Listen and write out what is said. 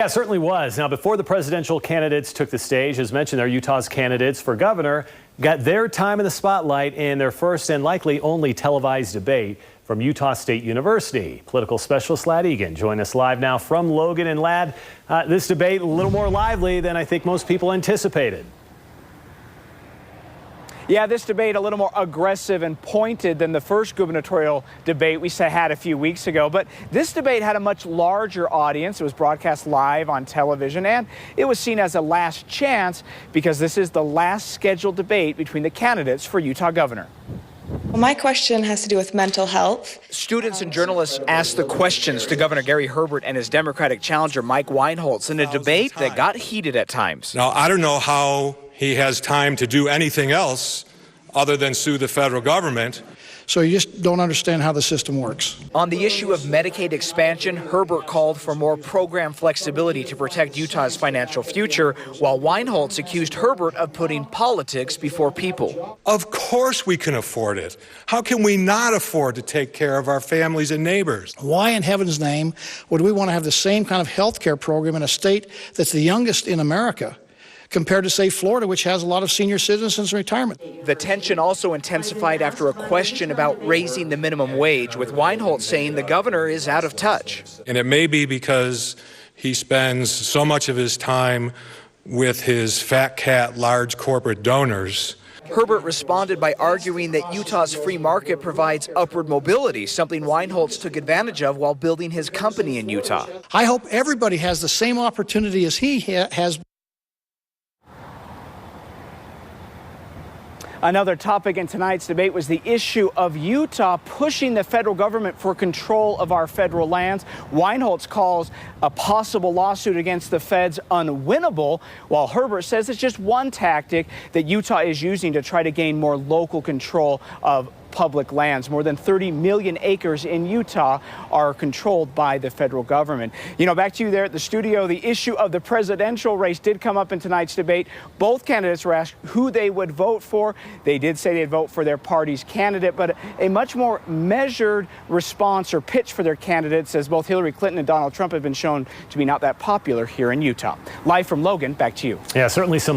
Yeah, it certainly was. Now, before the presidential candidates took the stage, as mentioned, our Utah's candidates for governor got their time in the spotlight in their first and likely only televised debate from Utah State University. Political specialist Lad Egan join us live now from Logan. And Lad, this debate a little more lively than I think most people anticipated. Yeah, this debate a little more aggressive and pointed than the first gubernatorial debate we had a few weeks ago. But this debate had a much larger audience. It was broadcast live on television, and it was seen as a last chance because this is the last scheduled debate between the candidates for Utah governor. Well, my question has to do with mental health. Students and journalists asked the questions to Governor Gary Herbert and his Democratic challenger Mike Weinholtz in a debate that got heated at times. Now, I don't know how he has time to do anything else other than sue the federal government. So you just don't understand how the system works. On the issue of Medicaid expansion, Herbert called for more program flexibility to protect Utah's financial future, while Weinholtz accused Herbert of putting politics before people. Of course we can afford it. How can we not afford to take care of our families and neighbors? Why in heaven's name would we want to have the same kind of health care program in a state that's the youngest in America, compared to, say, Florida, which has a lot of senior citizens in retirement? The tension also intensified after a question about raising the minimum wage, with Weinholtz saying the governor is out of touch. And it may be because he spends so much of his time with his fat cat large corporate donors. Herbert responded by arguing that Utah's free market provides upward mobility, something Weinholtz took advantage of while building his company in Utah. I hope everybody has the same opportunity as he has. Another topic in tonight's debate was the issue of Utah pushing the federal government for control of our federal lands. Weinholtz calls a possible lawsuit against the feds unwinnable, while Herbert says it's just one tactic that Utah is using to try to gain more local control of public lands. More than 30 million acres in Utah are controlled by the federal government. You know, back to you there at the studio, the issue of the presidential race did come up in tonight's debate. Both candidates were asked who they would vote for. They did say they'd vote for their party's candidate, but a much more measured response or pitch for their candidates, as both Hillary Clinton and Donald Trump have been shown to be not that popular here in Utah. Live from Logan, back to you. Yeah, certainly some